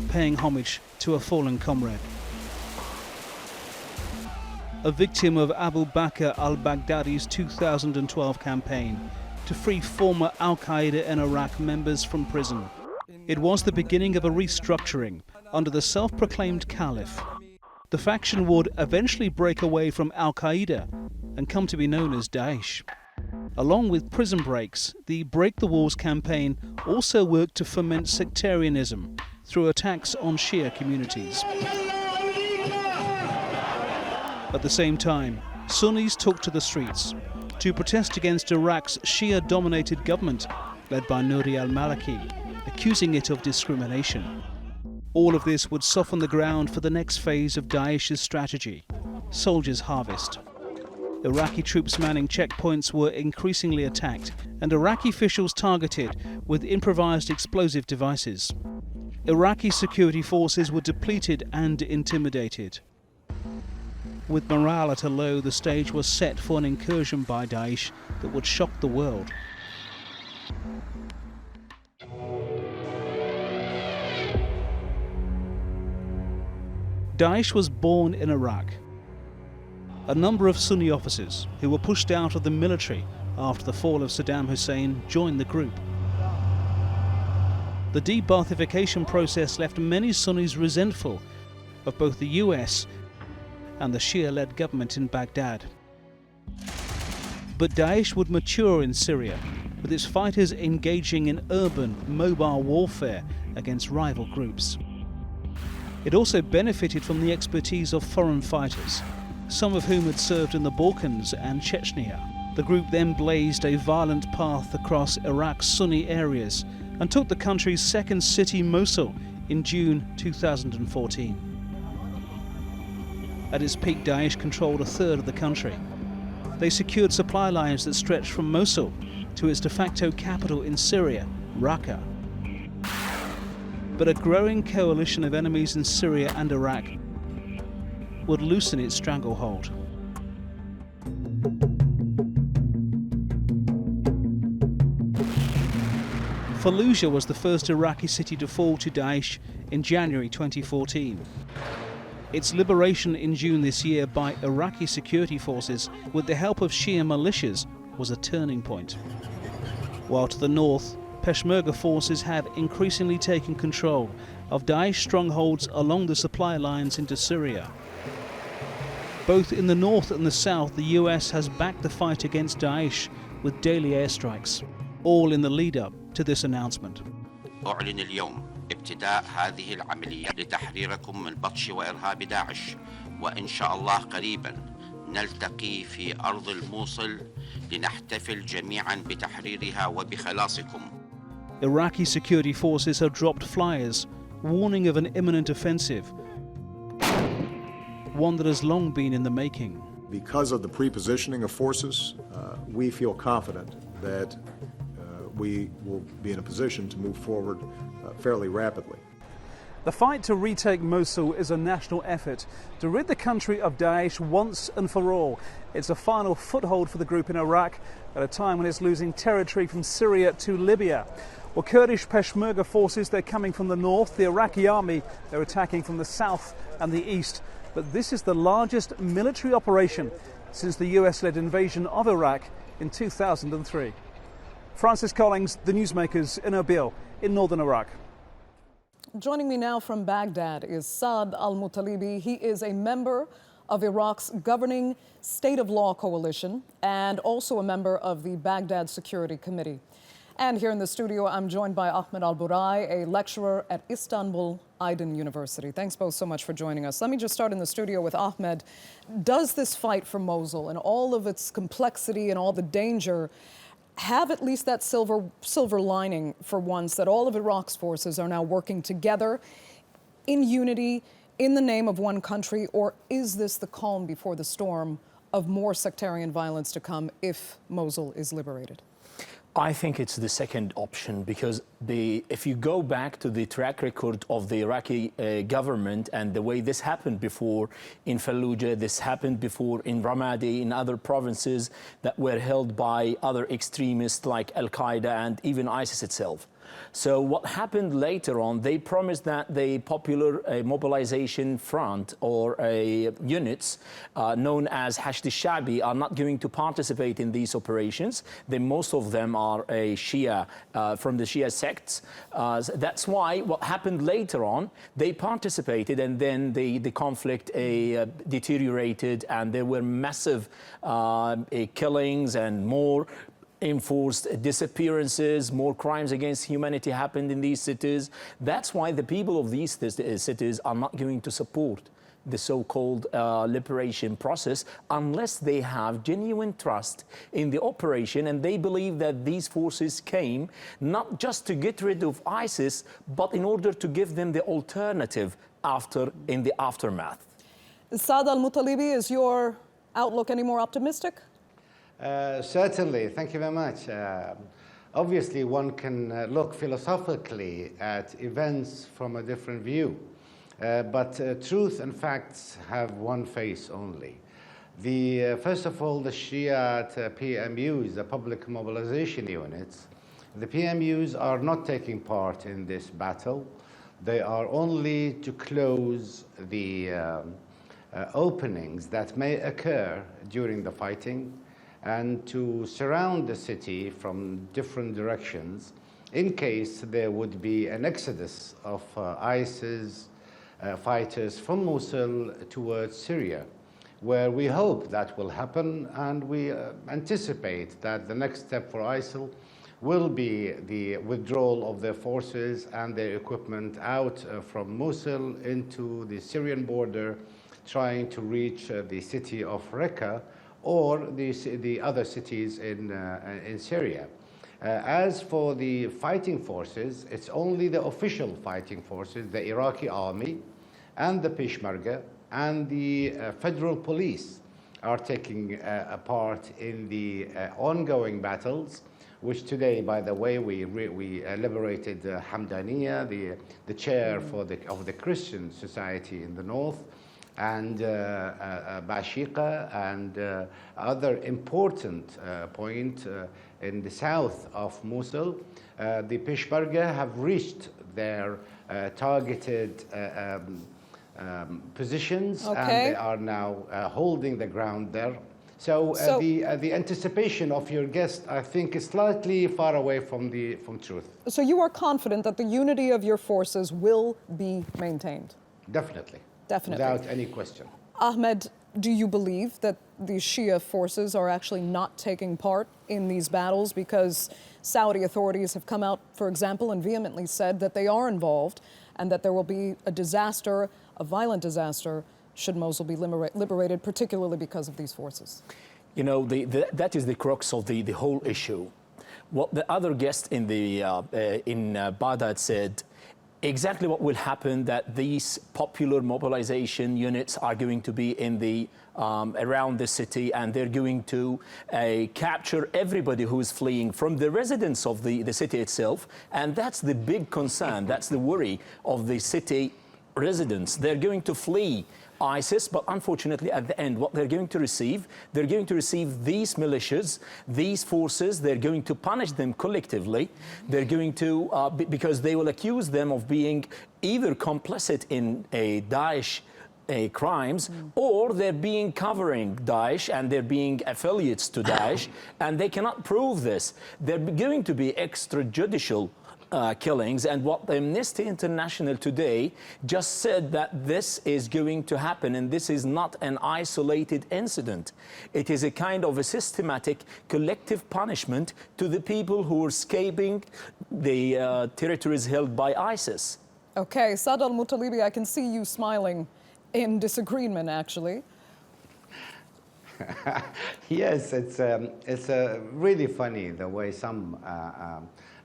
paying homage to a fallen comrade. A victim of Abu Bakr al-Baghdadi's 2012 campaign to free former al-Qaeda and Iraq members from prison. It was the beginning of a restructuring under the self-proclaimed caliph. The faction would eventually break away from al-Qaeda and come to be known as Daesh. Along with prison breaks, the Break the Walls campaign also worked to foment sectarianism through attacks on Shia communities. At the same time, Sunnis took to the streets to protest against Iraq's Shia-dominated government led by Nouri al-Maliki, accusing it of discrimination. All of this would soften the ground for the next phase of Daesh's strategy, Soldiers' Harvest. Iraqi troops manning checkpoints were increasingly attacked and Iraqi officials targeted with improvised explosive devices. Iraqi security forces were depleted and intimidated. With morale at a low, the stage was set for an incursion by Daesh that would shock the world. Daesh was born in Iraq. A number of Sunni officers who were pushed out of the military after the fall of Saddam Hussein joined the group. The de-Baathification process left many Sunnis resentful of both the US and the Shia-led government in Baghdad. But Daesh would mature in Syria, with its fighters engaging in urban, mobile warfare against rival groups. It also benefited from the expertise of foreign fighters, some of whom had served in the Balkans and Chechnya. The group then blazed a violent path across Iraq's Sunni areas and took the country's second city, Mosul, in June 2014. At its peak, Daesh controlled a third of the country. They secured supply lines that stretched from Mosul to its de facto capital in Syria, Raqqa. But a growing coalition of enemies in Syria and Iraq would loosen its stranglehold. Fallujah was the first Iraqi city to fall to Daesh in January 2014. Its liberation in June this year by Iraqi security forces with the help of Shia militias was a turning point. While to the north, Peshmerga forces have increasingly taken control of Daesh strongholds along the supply lines into Syria. Both in the north and the south, the US has backed the fight against Daesh with daily airstrikes, all in the lead-up to this announcement. أعلن اليوم ابتداء هذه العملية لتحريركم من بطش وإرهاب داعش وإن شاء الله قريبا نلتقي في أرض الموصل لنحتفل جميعا بتحريرها وبخلاصكم. Iraqi security forces have dropped flyers warning of an imminent offensive, one that has long been in the making. Because of the pre-positioning of forces, we feel confident that we will be in a position to move forward fairly rapidly. The fight to retake Mosul is a national effort to rid the country of Daesh once and for all. It's a final foothold for the group in Iraq at a time when it's losing territory from Syria to Libya. Well, Kurdish Peshmerga forces, they're coming from the north. The Iraqi army, they're attacking from the south and the east. But this is the largest military operation since the US-led invasion of Iraq in 2003. Francis Collings, the Newsmakers in Erbil in northern Iraq. Joining me now from Baghdad is Saad al-Mutalibi. He is a member of Iraq's governing State of Law coalition and also a member of the Baghdad Security Committee. And here in the studio, I'm joined by Ahmed al-Burai, a lecturer at Istanbul Aydın University. Thanks both so much for joining us. Let me just start in the studio with Ahmed. Does this fight for Mosul and all of its complexity and all the danger have at least that silver lining for once, that all of Iraq's forces are now working together in unity in the name of one country, or is this the calm before the storm of more sectarian violence to come if Mosul is liberated? I think it's the second option, because if you go back to the track record of the Iraqi government and the way this happened before in Fallujah, this happened before in Ramadi, in other provinces that were held by other extremists like Al-Qaeda and even ISIS itself. So what happened later on, they promised that the Popular Mobilization Front or units known as Hashd al-Sha'bi are not going to participate in these operations. Most of them are Shia, from the Shia sects. That's why what happened later on, they participated, and then the conflict deteriorated, and there were massive killings and more enforced disappearances, more crimes against humanity happened in these cities. That's why the people of these cities are not going to support the so-called liberation process unless they have genuine trust in the operation, and they believe that these forces came not just to get rid of ISIS, but in order to give them the alternative in the aftermath. Saad al-Mutalibi, is your outlook any more optimistic? Certainly, thank you very much. Obviously, one can look philosophically at events from a different view, but truth and facts have one face only. First of all, the Shiite PMUs, the public mobilization units, the PMUs are not taking part in this battle. They are only to close the openings that may occur during the fighting, and to surround the city from different directions in case there would be an exodus of ISIS fighters from Mosul towards Syria, where we hope that will happen, and we anticipate that the next step for ISIL will be the withdrawal of their forces and their equipment out from Mosul into the Syrian border, trying to reach the city of Raqqa or the other cities in Syria. As for the fighting forces, it's only the official fighting forces, the Iraqi army and the Peshmerga and the federal police are taking a part in the ongoing battles, which today, by the way, we liberated Hamdaniya, the chair of the Christian society in the north, and Bashiqa, and other important point in the south of Mosul. The Peshmerga have reached their targeted positions, and they are now holding the ground there. So the anticipation of your guest, I think, is slightly far away from truth. So you are confident that the unity of your forces will be maintained? Definitely. Definitely. Without any question. Ahmed, do you believe that the Shia forces are actually not taking part in these battles? Because Saudi authorities have come out, for example, and vehemently said that they are involved and that there will be a disaster, a violent disaster, should Mosul be liberated, particularly because of these forces. You know, that is the crux of the whole issue. What the other guest in Baghdad said, exactly what will happen, that these popular mobilization units are going to be in around the city, and they're going to capture everybody who is fleeing from the residents of the city itself. And that's the big concern, that's the worry of the city residents. They're going to flee ISIS, but unfortunately at the end what they're going to receive these militias, these forces. They're going to punish them collectively. They're going to because they will accuse them of being either complicit in Daesh crimes, or they're covering Daesh and they're being affiliates to Daesh, and they cannot prove this. They're going to be extrajudicial killings, and what Amnesty International today just said, that this is going to happen, and this is not an isolated incident. It is a kind of a systematic collective punishment to the people who are escaping the territories held by ISIS. Okay, Saad al-Mutalibi, I can see you smiling in disagreement, actually. Yes, it's really funny the way some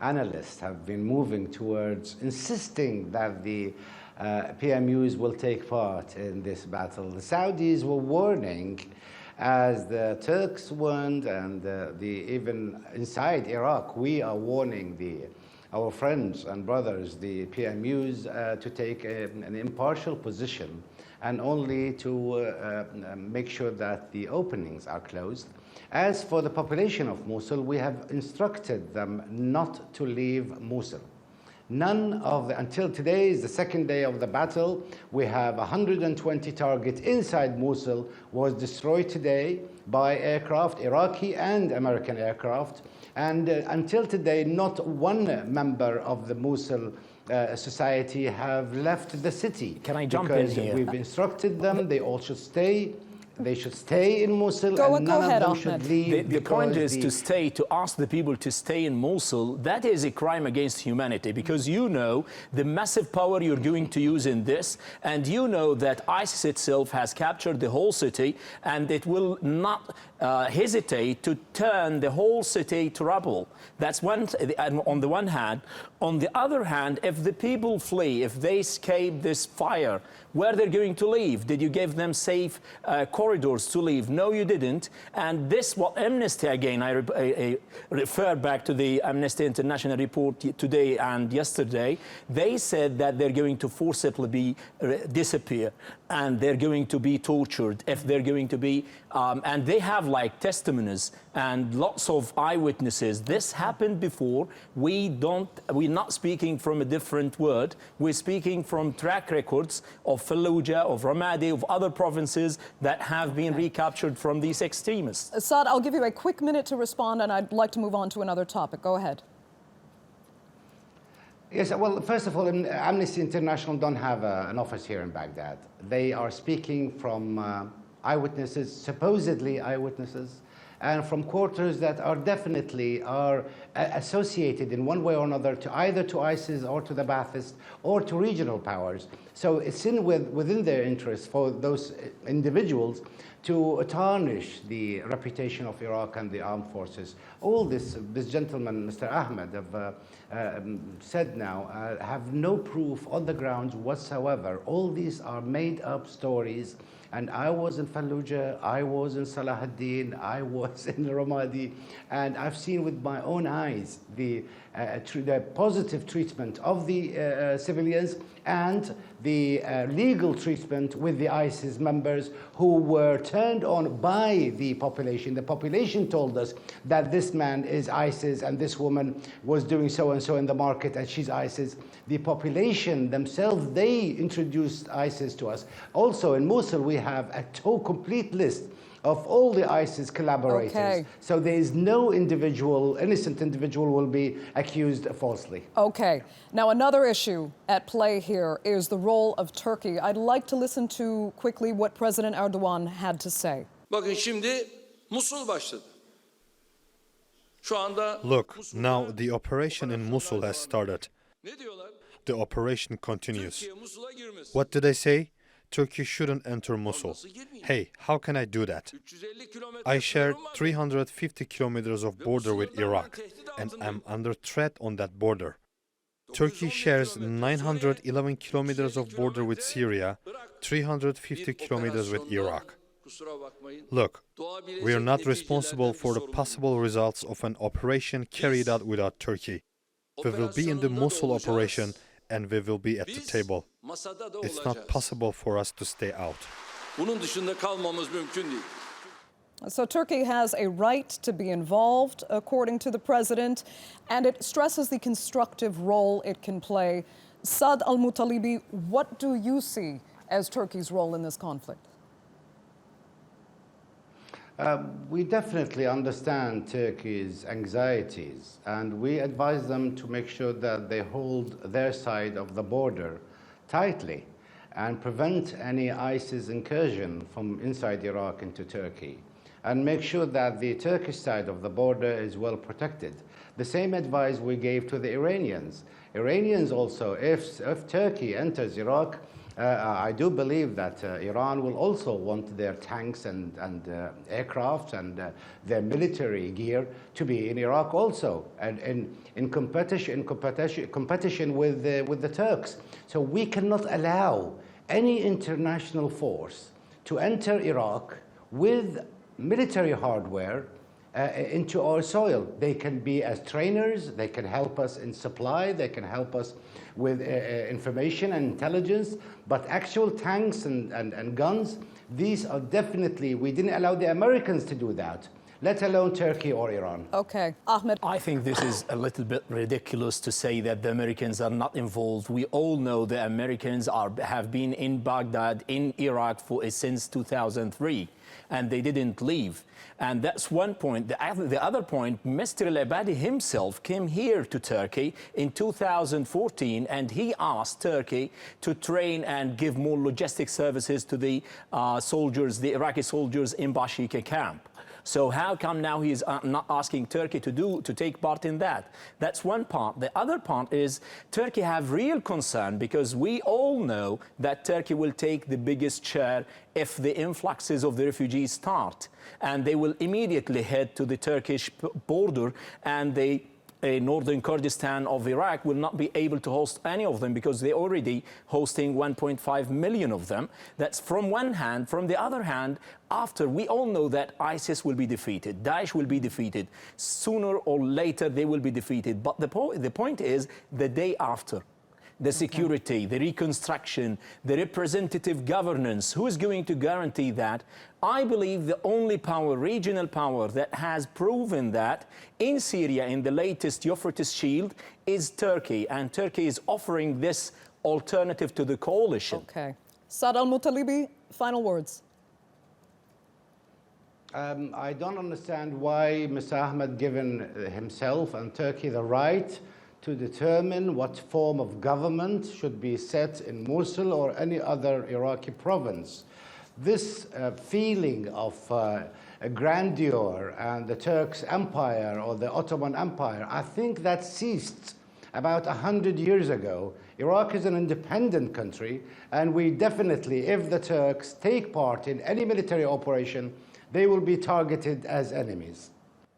analysts have been moving towards insisting that the PMUs will take part in this battle. The Saudis were warning, as the Turks warned, and even inside Iraq, we are warning our friends and brothers, the PMUs, to take an impartial position and only to make sure that the openings are closed. As for the population of Mosul, we have instructed them not to leave Mosul. Until today is the second day of the battle. We have 120 targets inside Mosul was destroyed today by aircraft, Iraqi and American aircraft. And until today, not one member of the Mosul society have left the city. Can I jump in here? Because we've instructed them, they all should stay. They should stay in Mosul, and none ahead, of them Ahmed. should leave. The point is to ask the people to stay in Mosul. That is a crime against humanity, because you know the massive power you're going to use in this, and you know that ISIS itself has captured the whole city, and it will not hesitate to turn the whole city to rubble. That's one, on the one hand. On the other hand, if the people flee, if they escape this fire, where they're going to leave? Did you give them safe corridors to leave? No, you didn't. And this, what Amnesty, again, I refer back to the Amnesty International report today and yesterday, they said that they're going to forcibly disappear, and they're going to be tortured if they're going to be, and they have like testimonies and lots of eyewitnesses. This happened before. We're not speaking from a different word. We're speaking from track records of Fallujah, of Ramadi, of other provinces that have been recaptured from these extremists. Saad, I'll give you a quick minute to respond, and I'd like to move on to another topic. Go ahead. Yes, well, first of all, Amnesty International don't have an office here in Baghdad. They are speaking from eyewitnesses, supposedly eyewitnesses, and from quarters that are definitely associated in one way or another to either to ISIS or to the Ba'athists or to regional powers. So it's within their interest for those individuals to tarnish the reputation of Iraq and the armed forces. All this gentleman, Mr. Ahmed, have said now, have no proof on the grounds whatsoever. All these are made-up stories. And I was in Fallujah, I was in Salahuddin, I was in Ramadi, and I've seen with my own eyes the positive treatment of the civilians and the legal treatment with the ISIS members who were turned on by the population. The population told us that this man is ISIS and this woman was doing so and so in the market and she's ISIS. The population themselves, they introduced ISIS to us. Also in Mosul, we have a complete list of all the ISIS collaborators. Okay. So there is no innocent individual will be accused falsely. Okay. Now, another issue at play here is the role of Turkey. I'd like to listen to quickly what President Erdogan had to say. Bakın şimdi Musul başladı. Şu anda Look, now the operation in Mosul has started. ne diyorlar? The operation continues. Türkiye Musul'a girmesin. What did they say? Turkey shouldn't enter Mosul. Nasıl girmeyeyim? Hey, how can I do that? 350 kilometre I share sınırım var. 350 kilometers of border with Iraq, and I'm under threat on that border. Turkey shares 911 kilometers of border with Syria, 350 kilometers with Iraq. Kusura bakmayın. Look, Doğa we are not bilecek responsible neticelerden for the sorumluyuz. possible results of an operation carried out without Turkey. We will be in the Operasyonunda da Mosul olacağız. operation, and we will be at the Biz table. masada da It's olacağız. not possible for us to stay out. Bunun dışında kalmamız mümkün değil. So Turkey has a right to be involved, according to the president, and it stresses the constructive role it can play. Saad al-Muttalibi, what do you see as Turkey's role in this conflict? We definitely understand Turkey's anxieties, and we advise them to make sure that they hold their side of the border tightly and prevent any ISIS incursion from inside Iraq into Turkey, and make sure that the Turkish side of the border is well protected. The same advice we gave to the Iranians. Iranians also, if Turkey enters Iraq, I do believe that Iran will also want their tanks and aircraft and their military gear to be in Iraq also, and in competition with the Turks. So we cannot allow any international force to enter Iraq with military hardware into our soil. They can be as trainers, they can help us in supply, they can help us with information and intelligence, but actual tanks and guns, these are definitely, we didn't allow the Americans to do that. let alone Turkey or Iran. Okay, Ahmed. I think this is a little bit ridiculous to say that the Americans are not involved. We all know the Americans have been in Baghdad, in Iraq since 2003, and they didn't leave. And that's one point. The other point, Mr. al-Abadi himself came here to Turkey in 2014, and he asked Turkey to train and give more logistic services to the soldiers, the Iraqi soldiers in Bashika camp. So how come now he's not asking Turkey to take part in that? That's one part. The other part is Turkey have real concern because we all know that Turkey will take the biggest share if the influxes of the refugees start. And they will immediately head to the Turkish border, and the northern Kurdistan of Iraq will not be able to host any of them because they're already hosting 1.5 million of them. That's from one hand. From the other hand, after we all know that ISIS will be defeated, Daesh will be defeated, sooner or later they will be defeated. But the point is the day after. The security, the reconstruction, the representative governance, who is going to guarantee that? I believe the only power, regional power, that has proven that in Syria, in the latest Euphrates Shield, is Turkey. And Turkey is offering this alternative to the coalition. Okay. Saad al-Muttalibi, final words. I don't understand why Mr. Ahmed given himself and Turkey the right to determine what form of government should be set in Mosul or any other Iraqi province. This feeling of grandeur and the Turks' empire or the Ottoman Empire, I think that ceased about 100 years ago. Iraq is an independent country, and we definitely, if the Turks take part in any military operation, they will be targeted as enemies.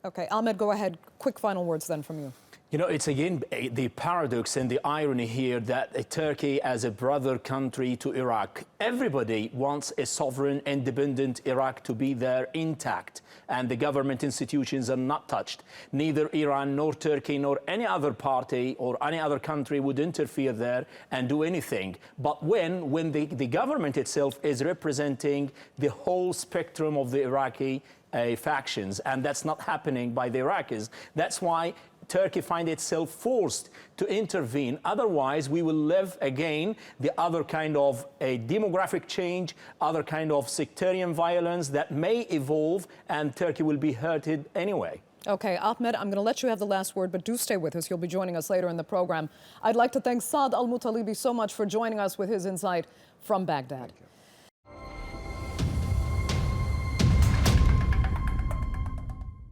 Okay, Ahmed, go ahead. Quick final words then from you. You know, it's again the paradox and the irony here that Turkey, as a brother country to Iraq, everybody wants a sovereign, independent Iraq to be there intact, and the government institutions are not touched. Neither Iran nor Turkey nor any other party or any other country would interfere there and do anything. But when the government itself is representing the whole spectrum of the Iraqi factions, and that's not happening by the Iraqis. That's why Turkey finds itself forced to intervene. Otherwise, we will live again the other kind of a demographic change, other kind of sectarian violence that may evolve, and Turkey will be hurted anyway. Okay, Ahmed, I'm going to let you have the last word, but do stay with us. You'll be joining us later in the program. I'd like to thank Saad al-Muttalibi so much for joining us with his insight from Baghdad.